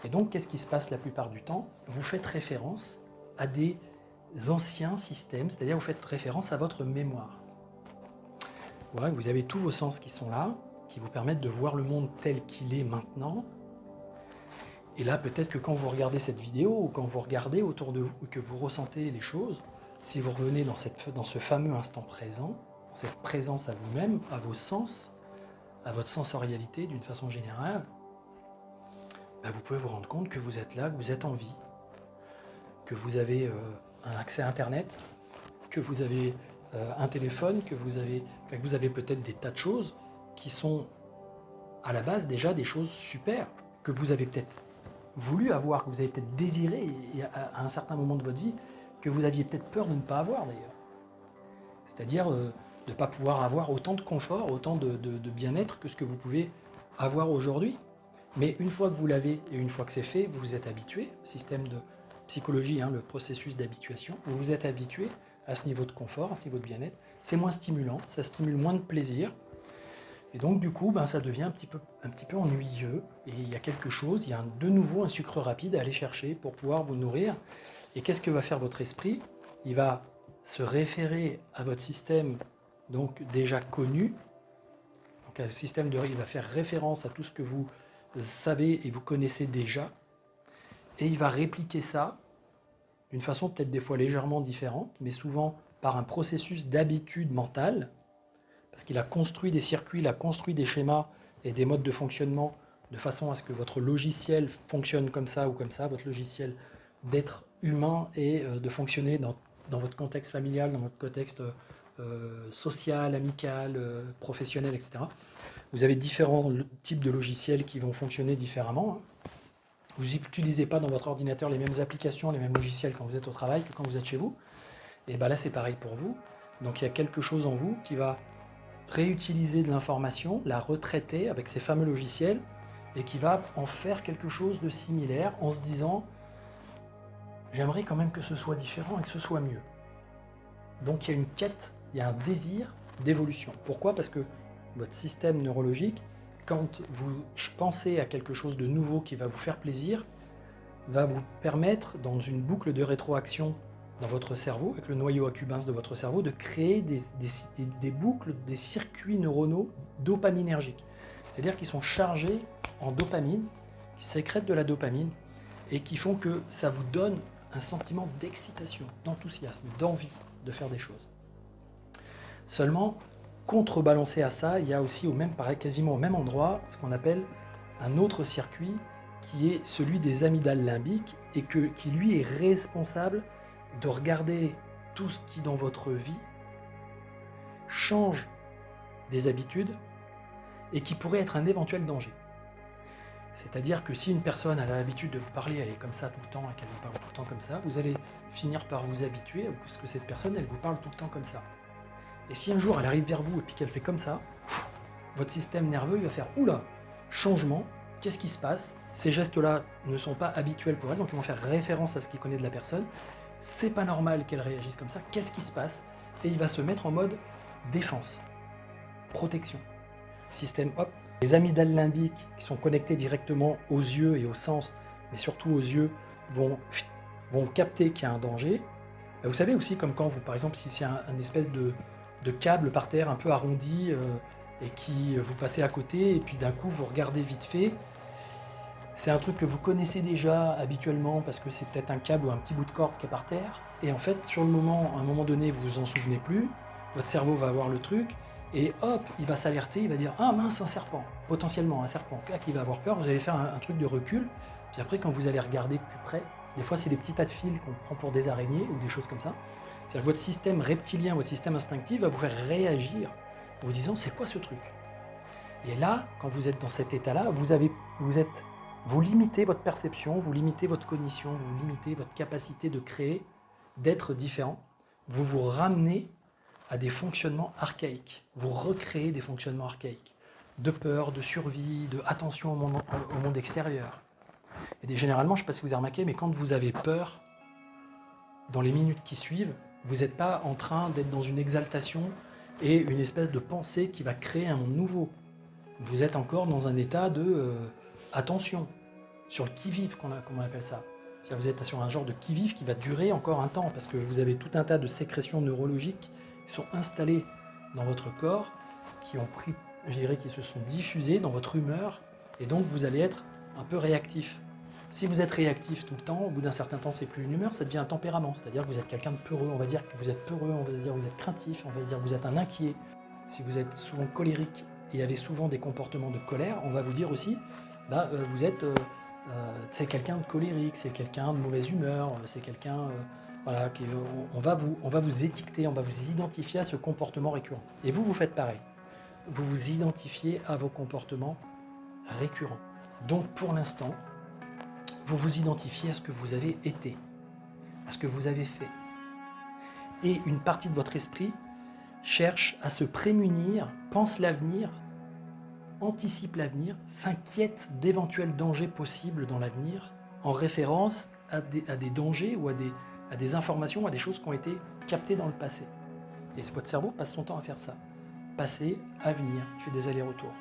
Et donc, qu'est-ce qui se passe la plupart du temps? Vous faites référence à des anciens systèmes, c'est-à-dire vous faites référence à votre mémoire. Voilà, vous avez tous vos sens qui sont là, qui vous permettent de voir le monde tel qu'il est maintenant. Et là, peut-être que quand vous regardez cette vidéo, ou quand vous regardez autour de vous, que vous ressentez les choses, si vous revenez dans ce fameux instant présent, dans cette présence à vous-même, à vos sens, à votre sensorialité d'une façon générale, ben vous pouvez vous rendre compte que vous êtes là, que vous êtes en vie, que vous avez un accès à Internet, que vous avez un téléphone, que vous avez peut-être des tas de choses qui sont à la base déjà des choses super, que vous avez peut-être voulu avoir, que vous avez peut-être désiré à un certain moment de votre vie, que vous aviez peut-être peur de ne pas avoir d'ailleurs. C'est-à-dire de ne pas pouvoir avoir autant de confort, autant de bien-être que ce que vous pouvez avoir aujourd'hui. Mais une fois que vous l'avez et une fois que c'est fait, vous vous êtes habitué, système de psychologie, le processus d'habituation, vous vous êtes habitué à ce niveau de confort, à ce niveau de bien-être. C'est moins stimulant, ça stimule moins de plaisir. Et donc du coup, ça devient un petit peu ennuyeux. Et il y a quelque chose, il y a de nouveau un sucre rapide à aller chercher pour pouvoir vous nourrir. Et qu'est-ce que va faire votre esprit? Il va se référer à votre système donc déjà connu. Donc un système il va faire référence à tout ce que vous savez et vous connaissez déjà. Et il va répliquer ça d'une façon peut-être des fois légèrement différente, mais souvent par un processus d'habitude mentale, parce qu'il a construit des circuits, il a construit des schémas et des modes de fonctionnement de façon à ce que votre logiciel fonctionne comme ça ou comme ça, votre logiciel d'être humain et de fonctionner dans votre contexte familial, dans votre contexte social, amical, professionnel, etc. Vous avez différents types de logiciels qui vont fonctionner différemment. Vous n'utilisez pas dans votre ordinateur les mêmes applications, les mêmes logiciels quand vous êtes au travail que quand vous êtes chez vous. Et là, c'est pareil pour vous. Donc il y a quelque chose en vous qui va réutiliser de l'information, la retraiter avec ces fameux logiciels et qui va en faire quelque chose de similaire en se disant « j'aimerais quand même que ce soit différent et que ce soit mieux ». Donc il y a une quête, il y a un désir d'évolution. Pourquoi? Parce que votre système neurologique, quand vous pensez à quelque chose de nouveau qui va vous faire plaisir, va vous permettre, dans une boucle de rétroaction dans votre cerveau, avec le noyau accumbens de votre cerveau, de créer des boucles, des circuits neuronaux dopaminergiques. C'est-à-dire qu'ils sont chargés en dopamine, qui sécrètent de la dopamine, et qui font que ça vous donne un sentiment d'excitation, d'enthousiasme, d'envie de faire des choses. Seulement, contrebalancé à ça, il y a aussi quasiment au même endroit ce qu'on appelle un autre circuit qui est celui des amygdales limbiques et qui lui est responsable de regarder tout ce qui dans votre vie change des habitudes et qui pourrait être un éventuel danger. C'est-à-dire que si une personne a l'habitude de vous parler, elle est comme ça tout le temps et qu'elle vous parle tout le temps comme ça, vous allez finir par vous habituer à ce que cette personne, elle vous parle tout le temps comme ça. Et si un jour elle arrive vers vous et puis qu'elle fait comme ça, votre système nerveux il va faire « Oula, changement, qu'est-ce qui se passe ?» Ces gestes-là ne sont pas habituels pour elle, donc ils vont faire référence à ce qu'il connaît de la personne. C'est pas normal qu'elle réagisse comme ça, qu'est-ce qui se passe? Et il va se mettre en mode défense, protection. Système, hop, les amygdales limbiques qui sont connectés directement aux yeux et aux sens, mais surtout aux yeux, vont capter qu'il y a un danger. Vous savez aussi, comme quand vous, par exemple, si c'est un espèce de câble par terre un peu arrondi et qui vous passez à côté, et puis d'un coup vous regardez vite fait, c'est un truc que vous connaissez déjà habituellement parce que c'est peut-être un câble ou un petit bout de corde qui est par terre, et en fait, sur le moment, à un moment donné, vous vous en souvenez plus, votre cerveau va voir le truc, et hop, il va s'alerter, il va dire « Ah mince, un serpent !» Potentiellement un serpent, là, qui va avoir peur, vous allez faire un truc de recul, puis après, quand vous allez regarder plus près, des fois c'est des petits tas de fils qu'on prend pour des araignées ou des choses comme ça, c'est-à-dire que votre système reptilien, votre système instinctif va vous faire réagir en vous disant « C'est quoi ce truc ?» Et là, quand vous êtes dans cet état-là, vous limitez votre perception, vous limitez votre cognition, vous limitez votre capacité de créer, d'être différent. Vous vous ramenez à des fonctionnements archaïques. Vous recréez des fonctionnements archaïques. De peur, de survie, de attention au monde extérieur. Et généralement, je ne sais pas si vous avez remarqué, mais quand vous avez peur, dans les minutes qui suivent, vous n'êtes pas en train d'être dans une exaltation et une espèce de pensée qui va créer un monde nouveau. Vous êtes encore dans un état de attention. sur le qui-vive, comme on appelle ça. C'est-à-dire vous êtes sur un genre de qui-vive qui va durer encore un temps, parce que vous avez tout un tas de sécrétions neurologiques qui sont installées dans votre corps, qui ont pris, je dirais, qui se sont diffusées dans votre humeur, et donc vous allez être un peu réactif. Si vous êtes réactif tout le temps, au bout d'un certain temps, c'est plus une humeur, ça devient un tempérament. C'est-à-dire que vous êtes quelqu'un de peureux, on va dire que vous êtes peureux, on va dire que vous êtes craintif, on va dire que vous êtes un inquiet. Si vous êtes souvent colérique et avez souvent des comportements de colère, on va vous dire aussi, vous êtes, c'est quelqu'un de colérique, c'est quelqu'un de mauvaise humeur, c'est quelqu'un, voilà, on va vous étiqueter, on va vous identifier à ce comportement récurrent. Et vous faites pareil. Vous vous identifiez à vos comportements récurrents. Donc pour l'instant, vous vous identifiez à ce que vous avez été, à ce que vous avez fait. Et une partie de votre esprit cherche à se prémunir, pense l'avenir, anticipe l'avenir, s'inquiète d'éventuels dangers possibles dans l'avenir, en référence à des dangers ou à des informations, à des choses qui ont été captées dans le passé. Et votre cerveau passe son temps à faire ça. Passé, avenir, il fait des allers-retours.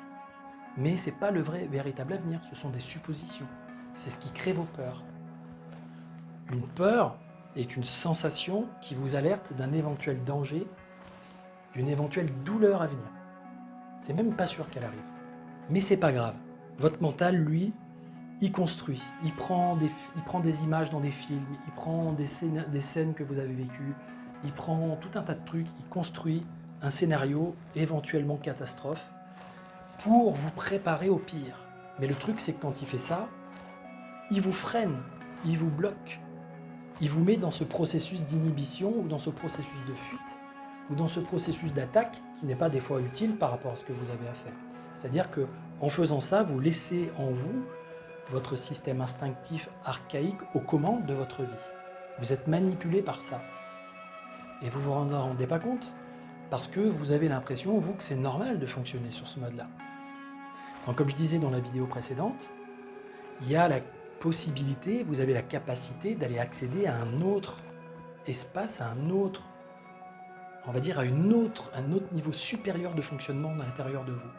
Mais ce n'est pas le véritable avenir, ce sont des suppositions. C'est ce qui crée vos peurs. Une peur est une sensation qui vous alerte d'un éventuel danger, d'une éventuelle douleur à venir. C'est même pas sûr qu'elle arrive. Mais c'est pas grave. Votre mental, lui, il construit. Il prend des images dans des films, il prend des scènes que vous avez vécues, il prend tout un tas de trucs, il construit un scénario éventuellement catastrophe pour vous préparer au pire. Mais le truc, c'est que quand il fait ça, il vous freine, il vous bloque. Il vous met dans ce processus d'inhibition ou dans ce processus de fuite ou dans ce processus d'attaque qui n'est pas des fois utile par rapport à ce que vous avez à faire. C'est-à-dire qu'en faisant ça, vous laissez en vous votre système instinctif archaïque aux commandes de votre vie. Vous êtes manipulé par ça. Et vous ne vous en rendez pas compte parce que vous avez l'impression, vous, que c'est normal de fonctionner sur ce mode-là. Donc, comme je disais dans la vidéo précédente, il y a la possibilité, vous avez la capacité d'aller accéder à un autre espace, à un autre, on va dire à un autre niveau supérieur de fonctionnement à l'intérieur de vous.